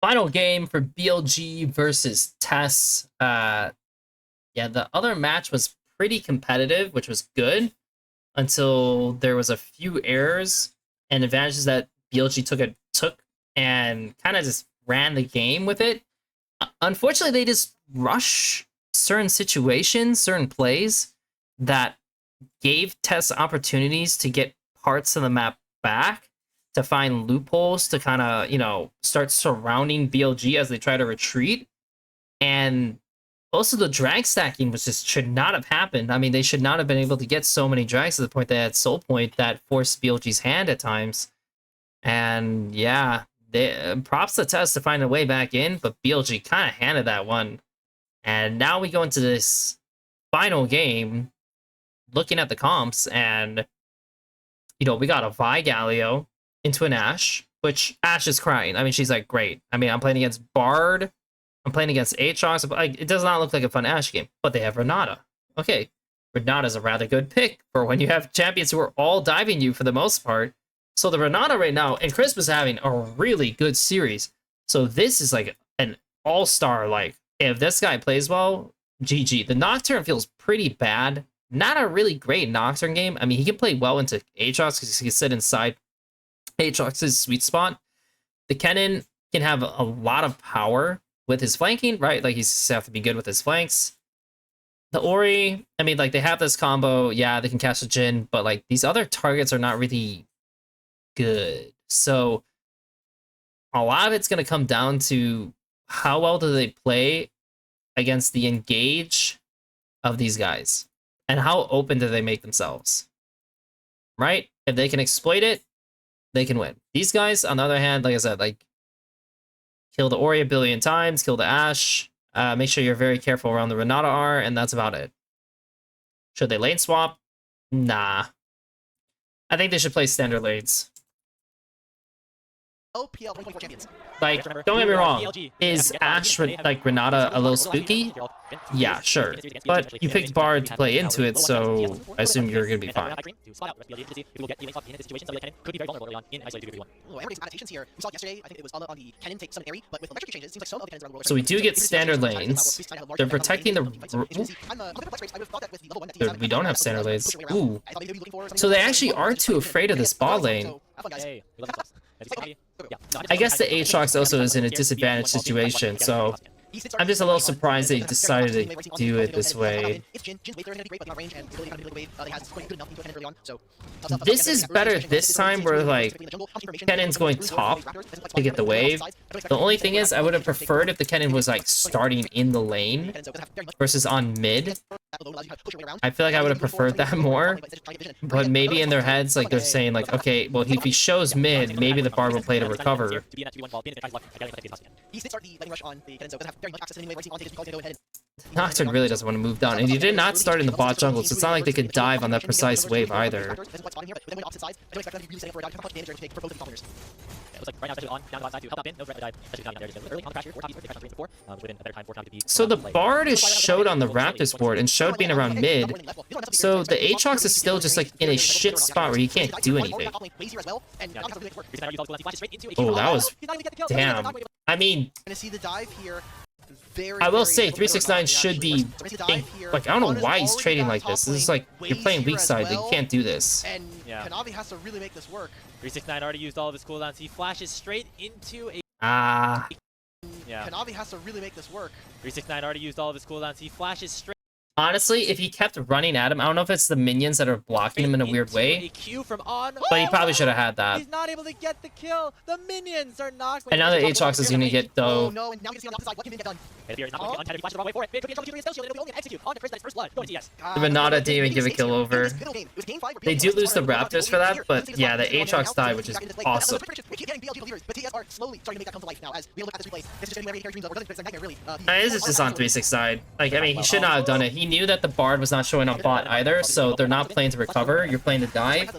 Final game for BLG versus TES. Yeah, the other match was pretty competitive, which was good until there was a few errors and advantages that BLG took and kind of just ran the game with it. Unfortunately, they just rush certain situations, certain plays that gave TES opportunities to get parts of the map back, to find loopholes, to kind of, start surrounding BLG as they try to retreat. And also the drag stacking should not have happened. I mean, they should not have been able to get so many drags to the point they had soul point that forced BLG's hand at times. And yeah, props to TES to find a way back in, but BLG kind of handed that one. And now we go into this final game, looking at the comps, and we got a Vi Galio into an Ashe, which Ashe is crying. I mean, she's like, great. I mean, I'm playing against Bard, I'm playing against Aatrox. Like, it does not look like a fun Ashe game, but they have Renata. Okay, Renata's a rather good pick for when you have champions who are all diving you for the most part. So the Renata right now, and Crisp is having a really good series. So this is like an all-star, like, if this guy plays well, GG. The Nocturne feels pretty bad. Not a really great Nocturne game. I mean, he can play well into Aatrox because he can sit inside Aatrox's sweet spot. The Kennen can have a lot of power with his flanking, right? Like, he's just have to be good with his flanks. The Ori, I mean, like, they have this combo. Yeah, they can cast a Jhin, but, like, these other targets are not really good. So a lot of it's going to come down to how well do they play against the engage of these guys, and how open do they make themselves, right? If they can exploit it, they can win. These guys, on the other hand, like I said, like, kill the Ori a billion times, kill the Ashe, make sure you're very careful around the Renata R, and that's about it. Should they lane swap? Nah. I think they should play standard lanes. Like, don't get me wrong, is Ashe, like, Renata a little spooky? Yeah, sure. But you picked Bard to play into it, so I assume you're going to be fine. So we do get standard lanes. They're protecting the... We don't have standard lanes. Ooh. So they actually are too afraid of this bot lane. I guess the Aatrox also is in a disadvantaged situation, so I'm just a little surprised they decided to do it this way. This is better this time, where, like, Kennen's going top to get the wave. The only thing is, I would have preferred if the Kennen was, like, starting in the lane versus on mid. I feel like I would have preferred that more, but maybe in their heads, like, they're saying, like, okay, well, if he shows mid, maybe the Bard will play to recover. Nocturne really doesn't want to move down, and he did not start in the bot jungle, so it's not like they could dive on that precise wave either. So the Bard is showed on the Raptors board and showed being around mid, so the Aatrox is still just, like, in a shit spot where he can't do anything. Oh, that was... Damn. I mean... I will say 369 should be, like, I don't know why he's trading like this. This is like, you're playing weak side, you can't do this. Yeah. Kanavi has to really make this work. 369 already used all of his cooldowns. He flashes straight into a... Yeah. Kanavi has to really make this work. 369 already used all of his cooldowns. He flashes straight... Honestly, if he kept running at him, I don't know if it's the minions that are blocking him in a weird way, but he probably should have had that. He's not able to get the kill. The minions are knocked. And now the Aatrox is going to get though. No, and now you can see on the opposite side what can get done. The Renata didn't even give a kill over. They do lose the Raptors for that, but yeah, the Aatrox died, which is awesome. This is just on 369. Like, I mean, he should not have done it. He knew that the Bard was not showing up bot either, so they're not playing to recover. You're playing to dive.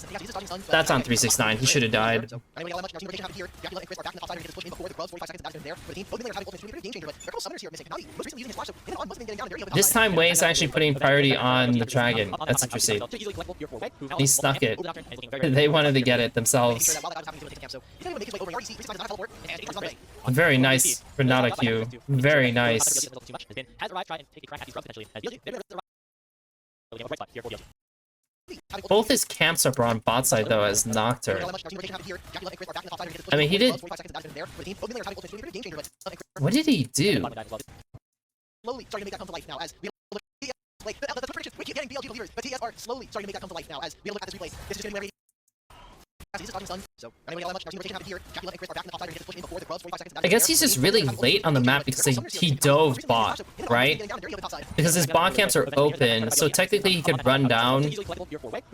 That's on 369. He should have died. This time, Wayne's actually putting priority on the dragon. That's interesting. He snuck it. They wanted to get it themselves. Very nice Renata Q. Very nice. Both his camps are on bot side though as Nocturne. I mean, he did. What did he do? Slowly starting to make that come to life now as we look like that's the prediction. We keep getting BLG leaders, but TES are slowly starting to make that come to life now as we look at this replay. This is just getting I guess he's just really late on the map because he dove bot, right? Because his bot camps are open, so technically he could run down,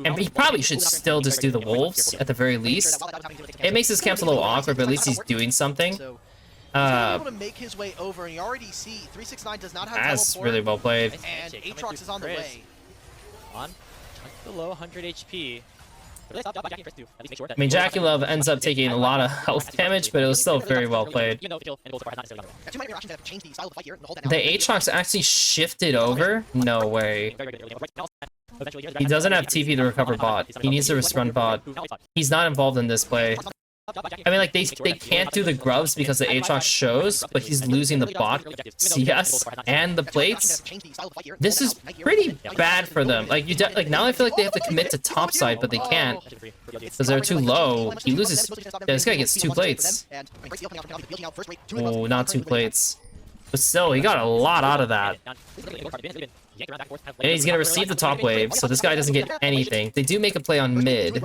and he probably should still just do the wolves at the very least. It makes his camps a little awkward, but at least he's doing something. Able to make his way over, and you already see 369 does not have that's really well played. And Aatrox is on the way. On below 100 HP. I mean, Jackie Love ends up taking a lot of health damage, but it was still very well played. The Aatrox actually shifted over? No way. He doesn't have TP to recover bot. He needs to run bot. He's not involved in this play. I mean, like, they can't do the grubs because the Aatrox shows, but he's losing the bot CS and the plates. This is pretty bad for them. Like, now I feel like they have to commit to top side, but they can't because they're too low. He loses. Yeah, this guy gets 2 plates. Oh, not 2 plates. But still, he got a lot out of that. And he's gonna receive the top wave, so this guy doesn't get anything. They do make a play on mid.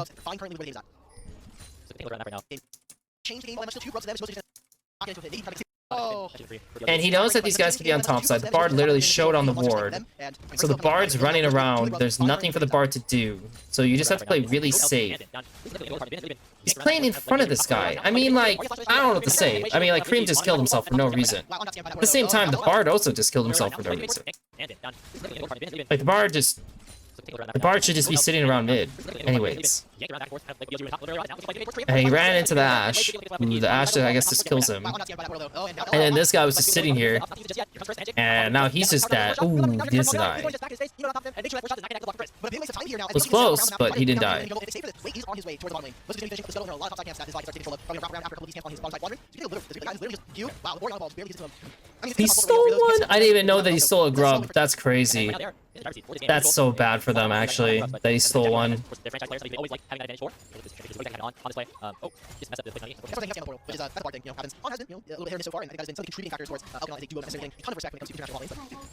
And he knows that these guys can be on top side. The Bard literally showed on the ward. So the Bard's running around. There's nothing for the Bard to do. So you just have to play really safe. He's playing in front of this guy. I mean, like, I don't know what to say. I mean, like, Cream just killed himself for no reason. At the same time, the Bard also just killed himself for no reason. Like, the Bard should just be sitting around mid. Anyways. And he ran into the Ashe. Ooh, the Ashe, I guess, just kills him. And then this guy was just sitting here. And now he's just dead. Ooh, this guy. Was close, but he didn't die. He stole one? I didn't even know that he stole a grub. That's crazy. That's so bad for them, actually, that he stole one. Here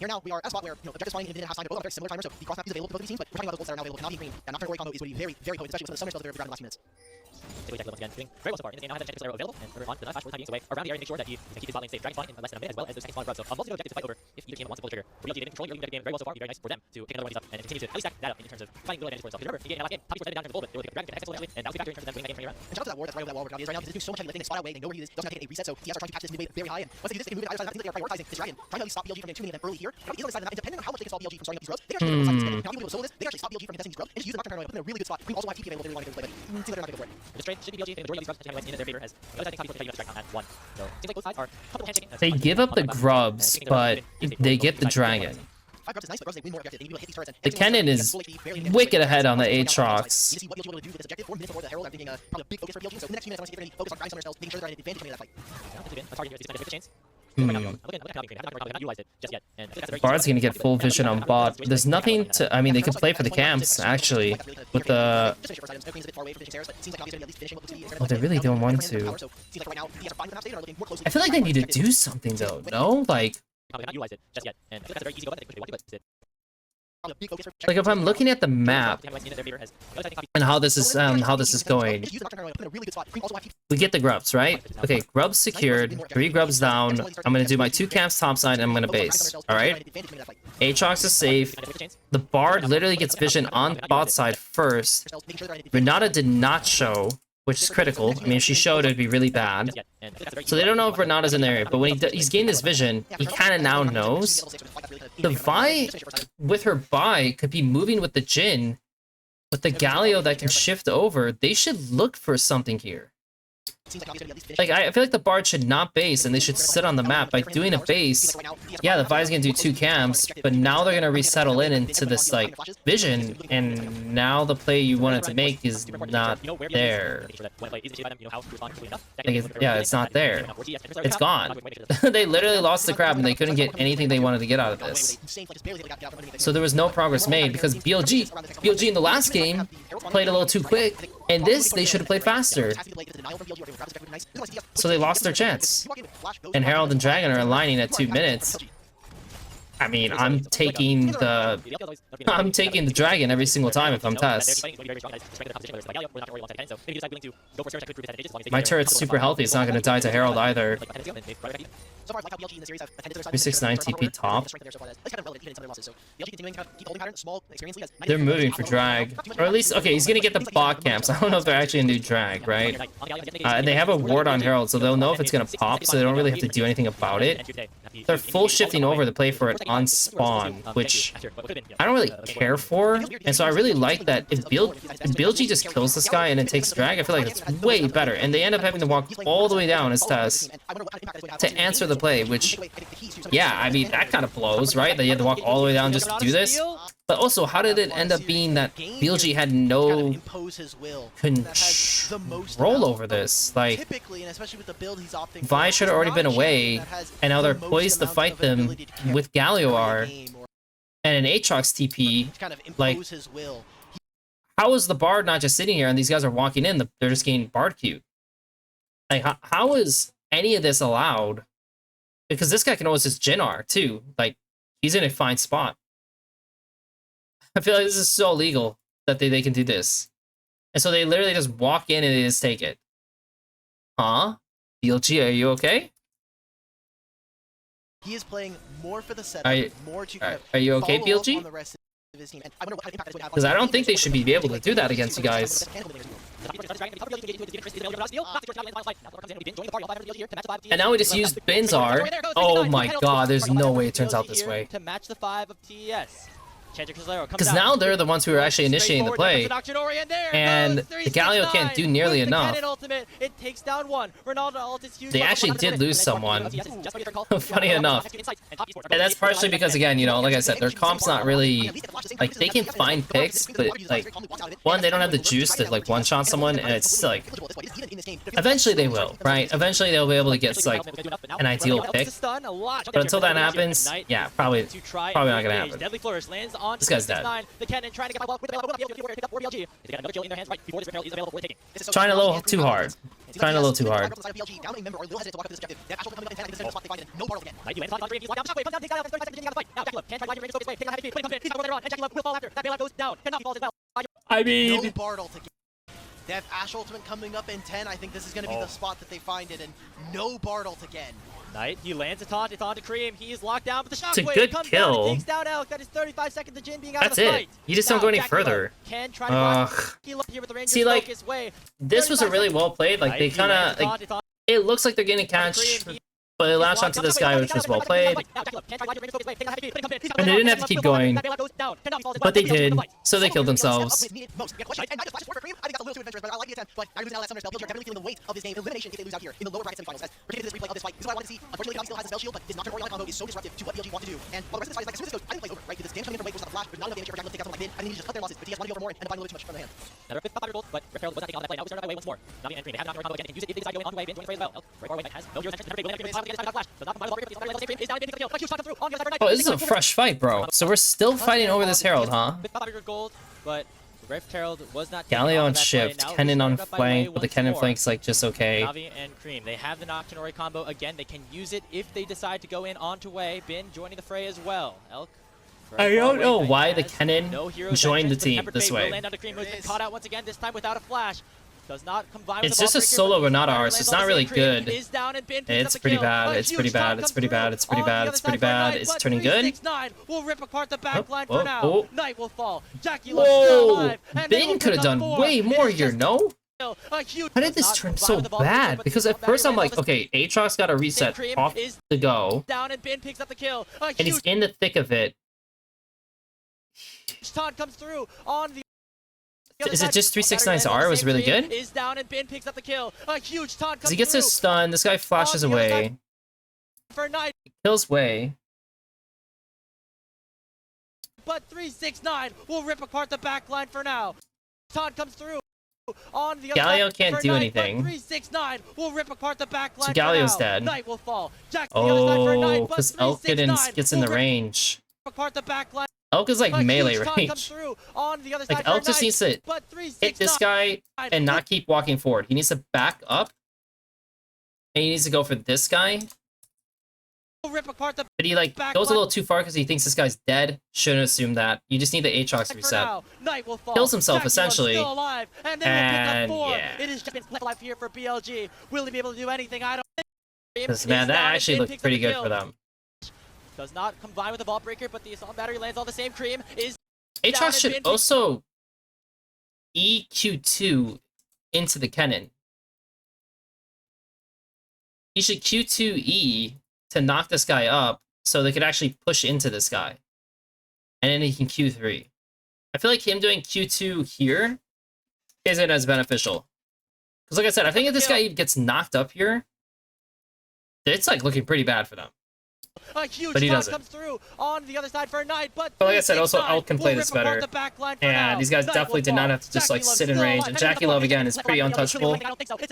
now we are at a spot where objectives finding infinite half time both have very similar timers, so the cross map is available for both of these teams, but we're talking about the goals that are now available cannot be green. And Nocturne Roy combo is going to be very, very potent, especially with some of the summer spells that are around in the last few minutes. Doing very well so far. In this game now have the player available, and we're on the flash for the time being away around the area and make sure that he can keep his bot lane safe. Dragon flying in less than a minute as well as those second spawn grubs. So multiple objectives to fight over if either team wants to pull the trigger. For BLG, they've been controlling the game very well so far. It'd be very nice for them to pick another one of these up and continue to at least stack that up in terms of finding little advantage for themselves. Because remember, in the last game, top people down in the goal, but they were able to pick up Dragon, and that was a big factor in terms of them winning that game from around. And shout out to that ward that's right over that wall where Gavi is right now, because he's doing so much heavy lifting and spot out way, they know where he is, doesn't have to take a reset, so TES are trying to catch this mid very high, and once they do this, they can move it either side of the map. I think that they are prioritizing this Dragon, trying to at least stop BLG from getting too many of them early here. Gavi is on the side of the map, and depending on how much they can stop BLG from starting up these grubs, they actually get both sides. Now, even with solo this, they actually stop BLG from contesting these grubs, and just use the Nocturne Paranoia, put them in a really good spot. Cream also have TP available if they really want to play, but it seems like they're not going to go for it. This trade should be BLG, and the majority of these grubs potentially in their favor, as the other side thinks Gavi's taking on @1. So it seems like both sides are comfortable handshaking. They give up the grubs, but they get the dragon. The Kennen is wicked ahead on the Aatrox. Bard's gonna get full vision on bot. There's nothing to. I mean, they could play for the camps actually with the. Oh, they really don't want to. I feel like they need to do something though. No, like. Like if I'm looking at the map and how this is going, we get the grubs, right? Okay, grubs secured, 3 grubs down. I'm gonna do my 2 camps topside and I'm gonna base. All right. Aatrox is safe. The Bard literally gets vision on bot side first. Renata did not show, which is critical. I mean, if she showed, it'd be really bad. So they don't know if Renata's in there, but when he's gained this vision, he kind of now knows. The Vi, with her buy, could be moving with the Jhin. With the Galio that can shift over, they should look for something here. Like, I feel like the Bard should not base, and they should sit on the map. By doing a base, yeah, the Vi's gonna do 2 camps, but now they're gonna resettle into this, like, vision, and now the play you wanted to make is not there. Like, yeah, it's not there. It's gone. They literally lost the crab, and they couldn't get anything they wanted to get out of this. So there was no progress made, because BLG in the last game played a little too quick, and this, they should have played faster. So they lost their chance. And Herald and Dragon are aligning at 2 minutes. I mean, I'm taking the Dragon every single time if I'm TES. My turret's super healthy, it's not gonna die to Herald either. 369 TP top. They're moving for drag. Or at least, okay, he's gonna get the bot camps. I don't know if they're actually gonna do drag, right? And they have a ward on Herald, so they'll know if it's gonna pop, so they don't really have to do anything about it. They're full shifting over to play for it on spawn, which I don't really care for. And so I really like that if BLG just kills this guy and then takes drag, I feel like it's way better. And they end up having to walk all the way down as TES to answer the play, which, yeah, I mean, that kind of blows, right? That you had to walk all the way down just to do this. But also, how did it end up being that BLG had no control over this? Like, Vi should have already been away, and now they're poised to fight them with Galioar and an Aatrox TP. Like, how is the Bard not just sitting here and these guys are walking in? They're just getting Bard queued. Like, how is any of this allowed? Because this guy can always just Jhin R too. Like, he's in a fine spot. I feel like this is so illegal that they can do this. And so they literally just walk in and they just take it. Huh? BLG, are you okay? He is playing more for the setup, more to kind of are you okay, follow up BLG? on the rest of his team. Because I don't think they should be able to do that against you guys. And now we just used Binzar. Oh my god, there's no way it turns out this way. To match the 5 of TES. Because now they're the ones who are actually initiating the play, and the Galio can't do nearly enough. They actually did lose someone, funny enough. And that's partially because, again, you know, like I said, their comp's not really, like, they can find picks, but, like, one, they don't have the juice to, like, one-shot someone, and it's, like, eventually they will, right? Eventually they'll be able to get, like, an ideal pick. But until that happens, yeah, probably not gonna happen. This guy's dead. Trying a little too hard. Trying a little too hard. I mean, they have Ash Ultimate coming up in 10. I think this is going to be the spot that they find it, and no Bardolt again. Knight, he lands a taunt, it's on to Cream, he is locked down, but the shockwave it's a good comes kill. down and takes down Elk. That is 35 seconds to Jhin being out That's of the fight. it. You just don't go any further. Can try to here with the see, like, this was a really well played. Like, they kind of, like, it looks like they're getting catch, but they latched onto this guy, which was well played. And they didn't have to keep going, but they did, so they killed themselves. Oh, this is a fresh fight, bro. So we're still fighting over this Herald, huh? Galio on shift, Kennen on flank, but the Kennen flank's like just okay. And Cream, they have the Nocturnory combo again. They can use it if they decide to go in onto way. Bin joining the fray as well. Elk. I don't know why the Kennen joined the team this way. Caught out once again, this time without a flash. Does not combine it's just a solo Renata Ars. It's not really good. It's pretty bad. It's pretty bad. It's pretty bad. It's pretty bad. It's pretty bad. It's turning good. Will rip apart the backline for now. Knight will fall. Whoa! Bin could have done way more here, no? How did this turn so bad? Because at first I'm like, okay, Aatrox got a reset off the go, and he's in the thick of it. Taunt comes through on the Is it just 369's R was really good? Is down and Bin picks up the kill. A huge taunt comes He gets his stun. This guy flashes away. for Knight. Kills Wei. But 369 will rip apart the backline for now. Taunt comes through. On the other Galio side can't for do Knight, anything. But 369 will rip apart the backline So Galio's for now. dead. Knight will fall. Jack to the other side for Knight, Oh, but because Elk 369 gets in the will rip range. apart the backline. Elk is like A melee huge taunt range. comes through on the other side Like for Elk just Knight, needs to but hit this 369 guy and not keep walking forward. He needs to back up. And he needs to go for this guy. will rip apart the But he like goes a little too far because he thinks this guy's dead. Shouldn't assume that. You just need the Aatrox for reset. now. Knight will fall. Kills himself, Jack essentially. Still alive, and they will pick And, up 4. yeah. It is just been left alive here for BLG. Will he be able to do anything? I don't think. Because man, that actually looked pretty good for them. Does not combine with the ball breaker, but the assault battery lands all the same. Cream is Aatrox should also EQ2 into the cannon. He should Q2E to knock this guy up so they could actually push into this guy. And then he can Q3. I feel like him doing Q2 here isn't as beneficial. Because like I said, I think if this guy gets knocked up here, it's like looking pretty bad for them. A huge But he taunt doesn't. comes through on the other side for Knight, but like I said, also 369 Elk can play will this rip apart better. the backline for And now. these guys Knight definitely will did not fall. have to just like Jackie Love's sit in still range. alive. And Jackie Love again is pretty untouchable.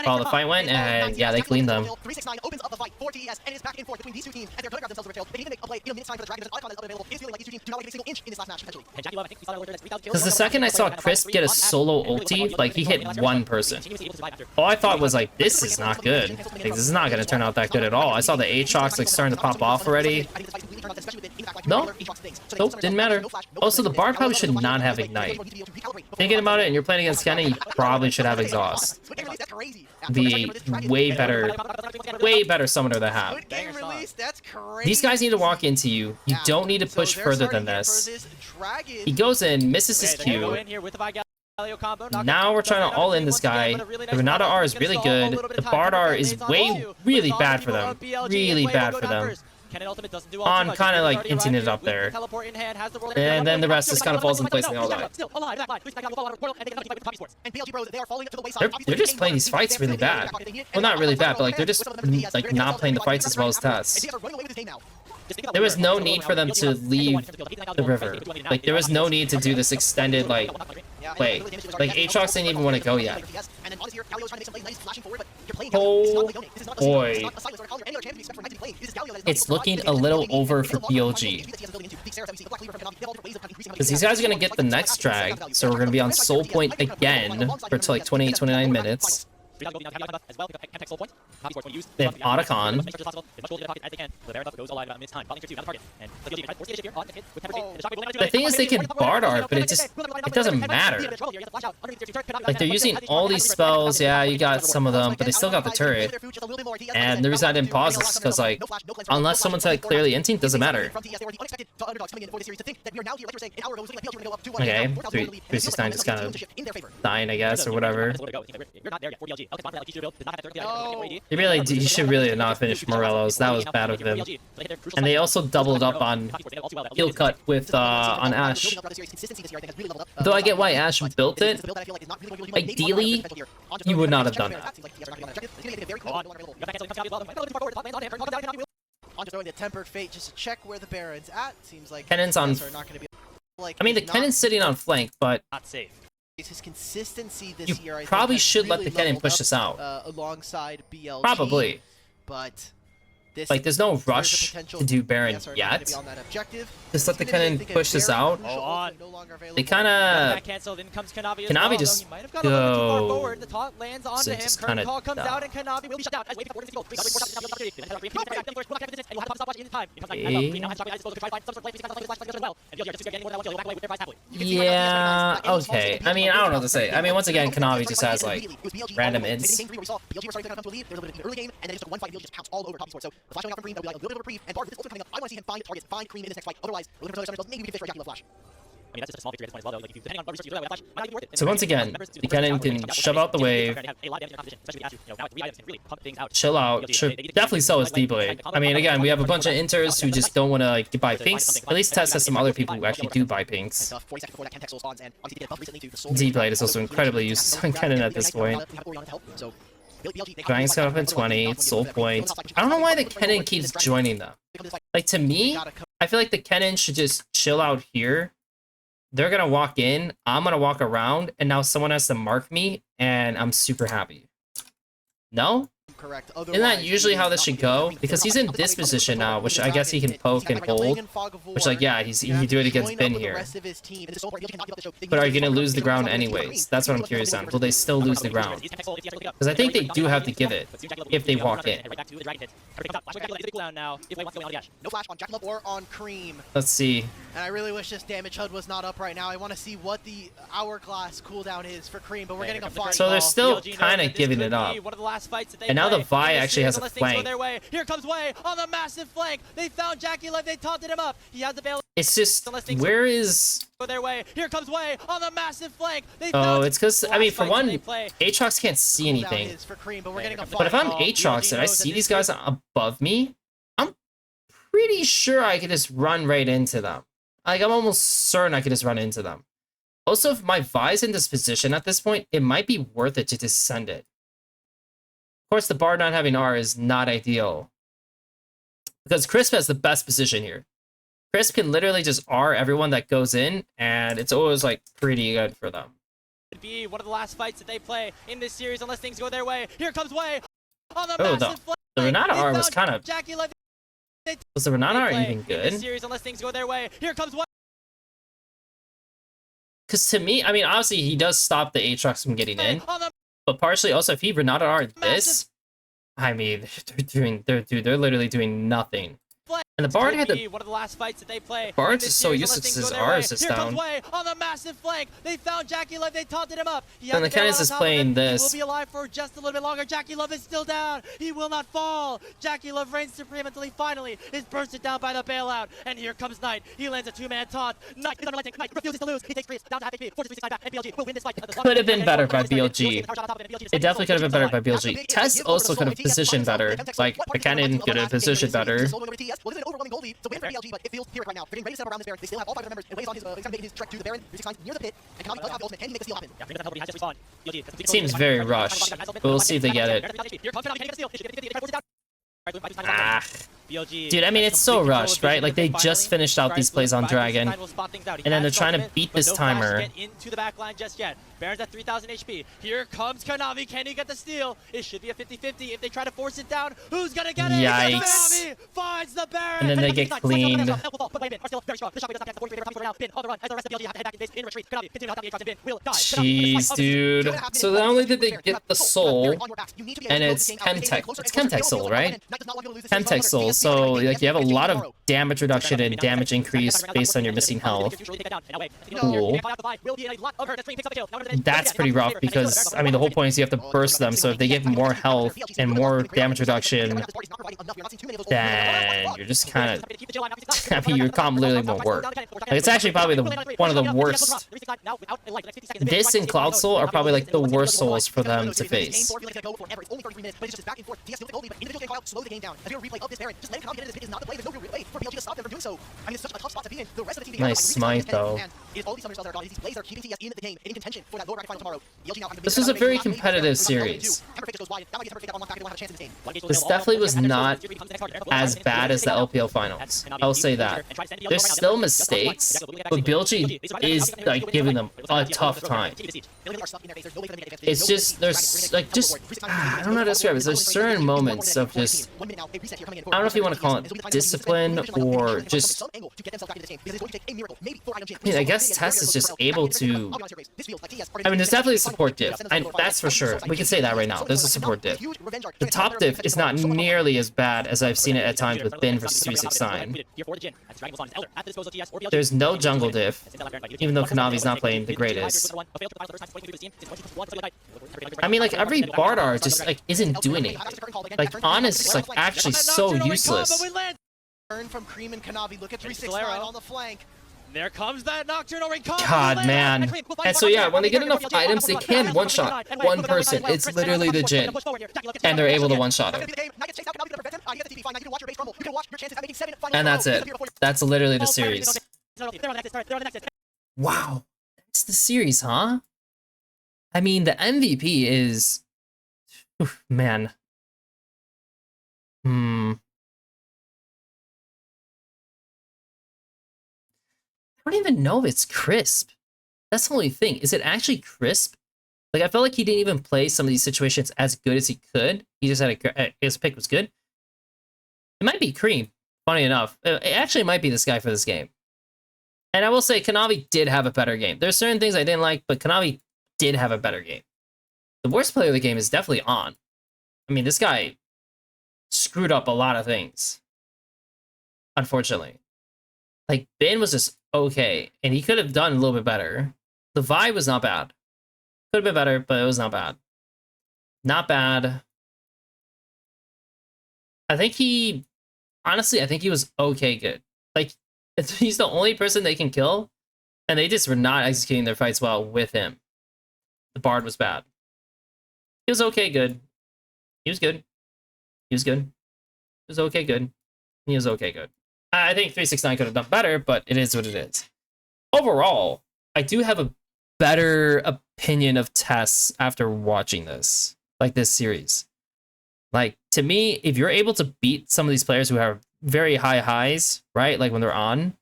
While the fight went, and yeah, they cleaned them. 369 opens up the fight for TES and is back and forth between these two teams as they're telegraphed themselves over tail. They can even make a play in a minute's time for the Dragon. There's an icon that's available. It is feeling like these two teams do not like a single inch in this last match potentially. And Jackie Love, I think we saw that earlier, that's 3,000 kills. Because the second I saw Crisp get a solo ulti, like he hit one person. All I thought was like, this is not good. Like, this is not going to turn out that good at all. I saw the Aatrox like starting to pop off already. No, nope, didn't matter. Also, the Bard probably should not have Ignite. Thinking about it, and you're playing against Kenny, you probably should have Exhaust. Be way better summoner to have. These guys need to walk into you. You don't need to push further than this. He goes in, misses his Q. Now we're trying to all in this guy. The Renata R is really good. The Bard R is really bad for them. Really bad for them. On kind of like hinting it up there. And then the rest just kind of falls in place and they all die. They're just playing these fights really bad. Well, not really bad, but like they're just like not playing the fights as well as TES. There was no need for them to leave the river. Like there was no need to do this extended like play. Like Aatrox didn't even want to go yet. Oh boy. It's looking a little over for BLG. Because these guys are going to get the next drag, so we're going to be on Soul Point again for like 28, 29 minutes. They have Otacon. The thing is they can Bard Art, but it doesn't matter. Like they're using all these spells, yeah, you got some of them, but they still got the turret. And the reason I didn't pause is because like, unless someone's like clearly inting, doesn't matter. Okay, 369 just kind of dying, I guess, or whatever. He should really not finish Morello's. That was bad of him. And they also doubled up on heal cut with on Ashe. Though I get why Ashe built it. Ideally, you would not have done that. On throwing the tempered fate just to check where the Baron's at. Seems like Cannon's on. I mean, the Cannon's sitting on flank, but not safe. His consistency this you year, I probably think, should let really the Cannon leveled push up, this out. Alongside BLG. Probably. But this, like, there's no rush to do Baron yet. Just let the Cannon push this out. They kind of... Kanavi just go... So just kind of yeah, okay. I mean, I don't know what to say. I mean, once again, Kanavi just has, like, random ins. The flash going out from Green, that'll be like a little bit of reprieve, and Bard, this is also coming up. I want to see him find targets, find Cream in this next fight. Otherwise, we're looking for another Summoner, maybe we can fish for Jackie Love Flash. I mean, that's just a small victory at this point as well, though. Like, if you, depending on what resources you do with that flash, might not even be worth it. So once again, the cannon can shove out the wave, chill out, should definitely sell his D-Blade. I mean, again, we have a bunch of inters who just don't want to like buy pinks. At least TES has some other people who actually do buy pinks. D-Blade is also incredibly useless on cannon at this point. Dragon's got up in 20, soul points. I don't know why the cannon keeps joining them. Like, to me, I feel like the cannon should just chill out here. They're gonna walk in, I'm gonna walk around, and now someone has to mark me, and I'm super happy. No? Correct. Isn't that usually how this should go? Because he's in this position now, which I guess he can poke and hold. Which, like, yeah, he can do it against Bin here. But are you going to lose the ground anyways? That's what I'm curious on. Will they still lose the ground? Because I think they do have to give it if they walk in. No flash on Jackie Love or on Cream. Let's see. And I really wish this damage HUD was not up right now. I want to see what the hourglass cooldown is for Cream, but we're getting a fire. So they're still kind of giving it up. And now the Vi actually has a flank. Here comes Wei on the massive flank. They found Jackie Love. They taunted him up. He has the bail. It's just, where is... Here comes Wei on the massive flank. Oh, it's because, I mean, for one, Aatrox can't see anything. But if I'm Aatrox and I see these guys above me, I'm pretty sure I can just run right into them. Like, I'm almost certain I can just run into them. Also, if my Vi's in this position at this point, it might be worth it to just send it. Of course, the Bard not having R is not ideal. Because Crisp has the best position here. Crisp can literally just R everyone that goes in, and it's always, like, pretty good for them. Be one of the last fights that they play in this series unless things go their way. Here comes Wei on the Oh, massive flank. the Renata R was kind of... Jackie Love. Was the Renata R even In good? this series unless things go their way. Here comes Wei. Because to me, I mean, obviously he does stop the Aatrox from getting in, but partially also if he Renata R this, I mean, they're literally doing nothing. And the Bard had the... One of the last fights that they play. Bard's is so useless his R's is Here down. comes Wei on the massive flank. They found Jackie Love. They taunted him up. And the Cannons is playing this. He will be alive for just a little bit longer. Jackie Love is still down. He will not fall. Jackie Love reigns supreme until he finally is bursted down by the bailout. And here comes Knight. He lands a two-man taunt. Knight is unrelenting. Knight refuses to lose. He takes freeze down to half HP. 4-3-6 back. And BLG will win this fight. Could have been better by BLG. It definitely could have been better by BLG. TES also could have positioned better. Like, the Cannon could have positioned better. BLG, but it feels pyrrhic right now. They're getting ready to set up around this Baron. They still have all 5 of their members. It weighs on his, he's trying to make his trek to the Baron. 369 near the pit. And Konami does have the ultimate. Can he make the steal happen? It seems very rushed, but we'll see if they get it. Ah. Dude, I mean, it's so rushed, right? Like, they just finished out these plays on Dragon, and then they're trying to beat this timer. Into the back line just yet. Baron's at 3,000 HP. Here comes Konami. Can he get the steal? It should be a 50-50. If they try to force it down, who's gonna get it? Yikes. Konami finds the Baron. And then they get cleaned. Jeez, dude. So not only did they get the soul, and it's Chemtech soul, right? Chemtech soul, so like you have a lot of damage reduction and damage increase based on your missing health. Cool. That's pretty rough because, I mean, the whole point is you have to burst them, so if they get more health and more damage reduction, then you're just kind of... I mean, your comp literally won't work. Like, it's actually probably one of the worst... This and Cloud Soul are probably like the worst souls for them to face. Nice smite though. This was a very competitive series. This definitely was not as bad as the LPL finals. I'll say that. There's still mistakes, but BLG is like giving them a tough time. It's just, there's like I don't know how to describe it. There's certain moments of just, I don't know if you want to call it discipline or just, I mean, I guess TES is just able to, I mean, there's definitely a support diff, and that's for sure. We can say that right now. There's a support diff. The top diff is not nearly as bad as I've seen it at times with Bin versus 369. There's no jungle diff, even though Konami's not playing the greatest. I mean, like, every Bardar just, like, isn't doing it. Like, Honest is, like, actually so useless. From Cream and Konami. Look at 369 on the flank. There comes that Nocturnal Recall. God, man. And so yeah, when they get enough items, they can one-shot one person. It's literally the Jhin. And they're able to one-shot him. And that's it. That's literally the series. Wow. That's the series, huh? I mean, the MVP is... Oof, man. I don't even know if it's crisp. That's the only thing. Is it actually crisp? Like, I felt like he didn't even play some of these situations as good as he could. He just had his pick was good. It might be Cream, funny enough. It actually might be this guy for this game. And I will say, Kanavi did have a better game. There's certain things I didn't like, but Kanavi did have a better game. The worst player of the game is definitely On. I mean, this guy screwed up a lot of things. Unfortunately. Like, Bin was just okay, and he could have done a little bit better. The vibe was not bad. Could have been better, but it was not bad. Not bad. I think he... Honestly, I think he was okay good. Like, he's the only person they can kill, and they just were not executing their fights well with him. The Bard was bad. He was okay good. He was good. He was good. He was okay good. He was okay good. I think 369 could have done better, but it is what it is. Overall, I do have a better opinion of TES after watching this, like this series. Like, to me, if you're able to beat some of these players who have very high highs, right? Like when they're on,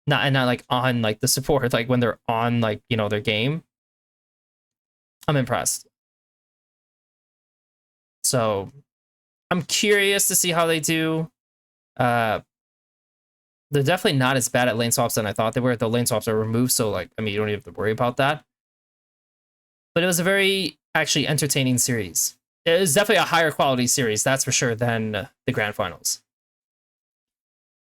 not like on like the support, like when they're on like, you know, their game, I'm impressed. So I'm curious to see how they do. They're definitely not as bad at lane swaps than I thought they were. The lane swaps are removed, so like, I mean, you don't even have to worry about that. But it was a very actually entertaining series. It was definitely a higher quality series, that's for sure, than the grand finals.